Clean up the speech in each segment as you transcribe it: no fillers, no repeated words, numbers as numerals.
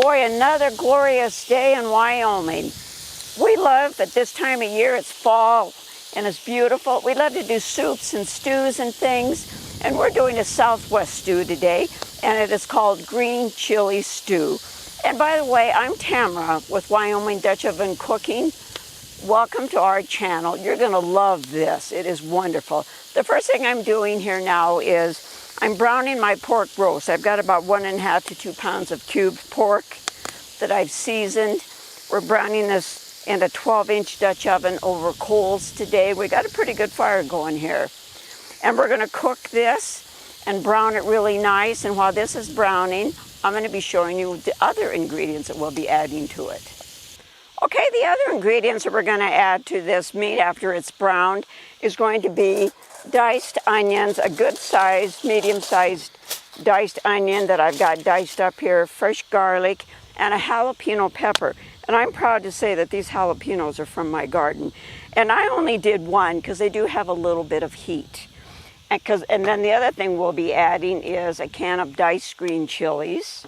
Boy, another glorious day in Wyoming. We love at this time of year, it's fall and it's beautiful. We love to do soups and stews and things. And we're doing a Southwest stew today, and it is called green chili stew. And by the way, I'm Tamara with Wyoming Dutch Oven Cooking. Welcome to our channel. You're gonna love this. It is wonderful. The first thing I'm doing here now is I'm browning my pork roast. I've got about 1.5 to 2 pounds of cubed pork that I've seasoned. We're browning this in a 12-inch Dutch oven over coals today. We got a pretty good fire going here. And we're gonna cook this and brown it really nice. And while this is browning, I'm gonna be showing you the other ingredients that we'll be adding to it. Okay, the other ingredients that we're gonna add to this meat after it's browned is going to be diced onions, a good sized, medium-sized diced onion that I've got diced up here, fresh garlic, and a jalapeno pepper. And I'm proud to say that these jalapenos are from my garden. And I only did one because they do have a little bit of heat. And then the other thing we'll be adding is a can of diced green chilies,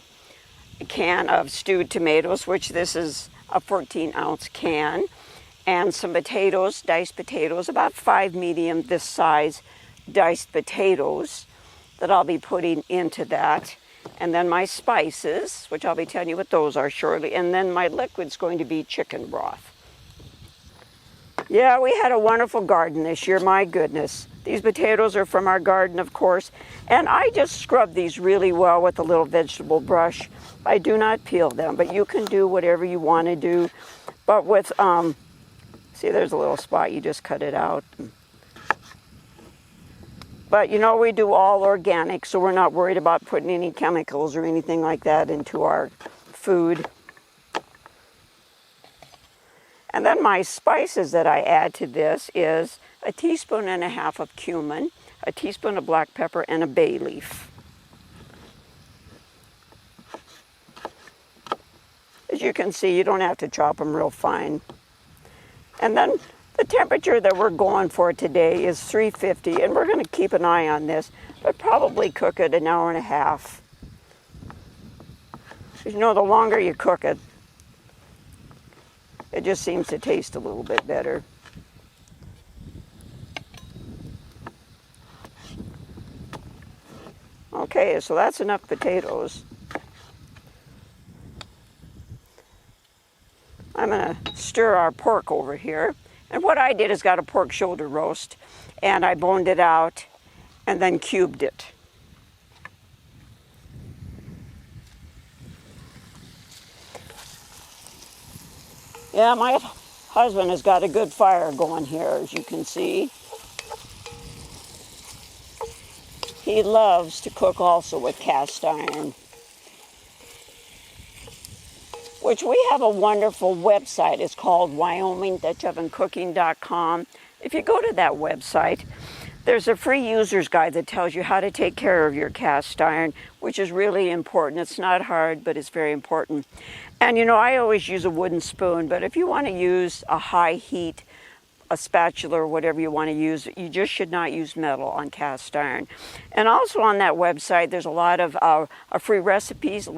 a can of stewed tomatoes, which this is a 14-ounce can, and some potatoes, diced potatoes, about 5 medium this size diced potatoes that I'll be putting into that. And then my spices, which I'll be telling you what those are shortly. And then my liquid's going to be chicken broth. Yeah, we had a wonderful garden this year, my goodness. These potatoes are from our garden, of course. And I just scrub these really well with a little vegetable brush. I do not peel them, but you can do whatever you want to do. But with, see, there's a little spot, you just cut it out. But you know, we do all organic, so we're not worried about putting any chemicals or anything like that into our food. And then my spices that I add to this is 1.5 teaspoons of cumin, 1 teaspoon of black pepper, and a bay leaf. As you can see, you don't have to chop them real fine. And then the temperature that we're going for today is 350, and we're going to keep an eye on this, but probably cook it 1.5 hours. You know, the longer you cook it, it just seems to taste a little bit better. Okay, so that's enough potatoes. I'm going to stir our pork over here. And what I did is got a pork shoulder roast, and I boned it out and then cubed it. Yeah, my husband has got a good fire going here, as you can see. He loves to cook also with cast iron, which we have a wonderful website. It's called WyomingDutchOvenCooking.com. If you go to that website, there's a free user's guide that tells you how to take care of your cast iron, which is really important. It's not hard, but it's very important. And you know, I always use a wooden spoon, but if you want to use a high heat, a spatula or whatever you want to use, you just should not use metal on cast iron. And also on that website, there's a lot of free recipes,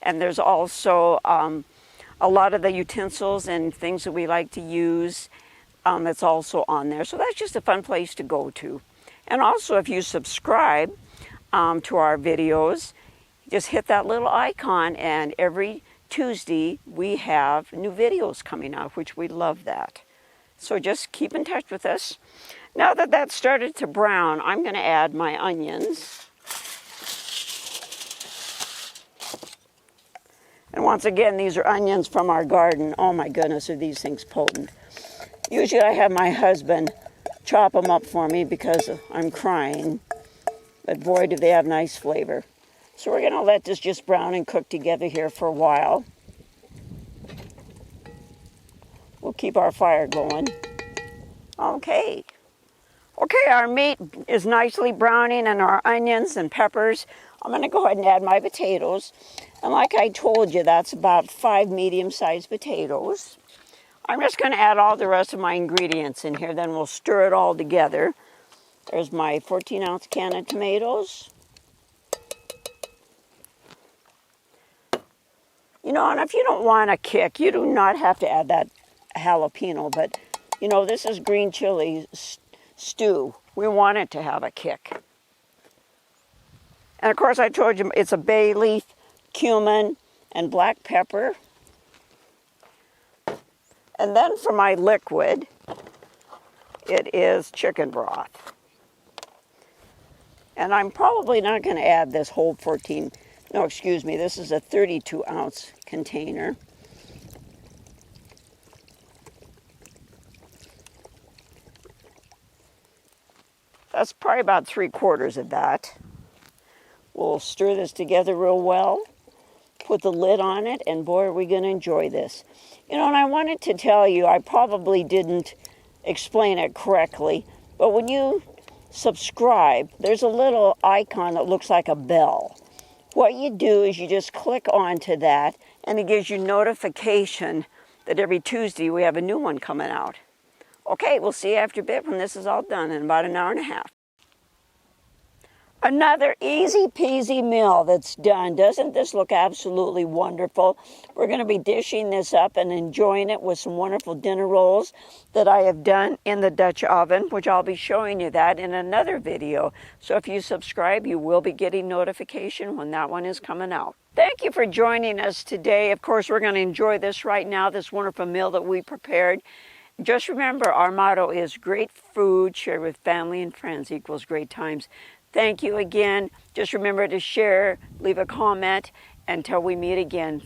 and there's also a lot of the utensils and things that we like to use that's also on there. So that's just a fun place to go to. And also, if you subscribe to our videos, just hit that little icon, and every Tuesday we have new videos coming out, which we love that. So just keep in touch with us. Now that that's started to brown, I'm going to add my onions. And once again, these are onions from our garden. Oh my goodness, are these things potent. Usually I have my husband chop them up for me because I'm crying. But boy, do they have nice flavor. So we're going to let this just brown and cook together here for a while. We'll keep our fire going. Okay, our meat is nicely browning, and our onions and peppers. I'm going to go ahead and add my potatoes. And like I told you, that's about 5 medium-sized potatoes. I'm just going to add all the rest of my ingredients in here, then we'll stir it all together. There's my 14-ounce can of tomatoes. You know, and if you don't want a kick, you do not have to add that jalapeno, but you know, this is green chili stew. We want it to have a kick. And of course, I told you it's a bay leaf, cumin, and black pepper. And then for my liquid, it is chicken broth. And I'm probably not going to add this whole 14, no, excuse me, this is a 32-ounce container. That's probably about 3/4 of that. We'll stir this together real well, put the lid on it, and boy, are we going to enjoy this. You know, and I wanted to tell you, I probably didn't explain it correctly, but when you subscribe, there's a little icon that looks like a bell. What you do is you just click onto that, and it gives you notification that every Tuesday we have a new one coming out. Okay, we'll see you after a bit when this is all done in about an hour and a half. Another easy peasy meal that's done. Doesn't this look absolutely wonderful? We're going to be dishing this up and enjoying it with some wonderful dinner rolls that I have done in the Dutch oven, which I'll be showing you that in another video. So if you subscribe, you will be getting notification when that one is coming out. Thank you for joining us today. Of course, we're going to enjoy this right now, this wonderful meal that we prepared. Just remember, our motto is great food shared with family and friends equals great times. Thank you again. Just remember to share, leave a comment. Until we meet again.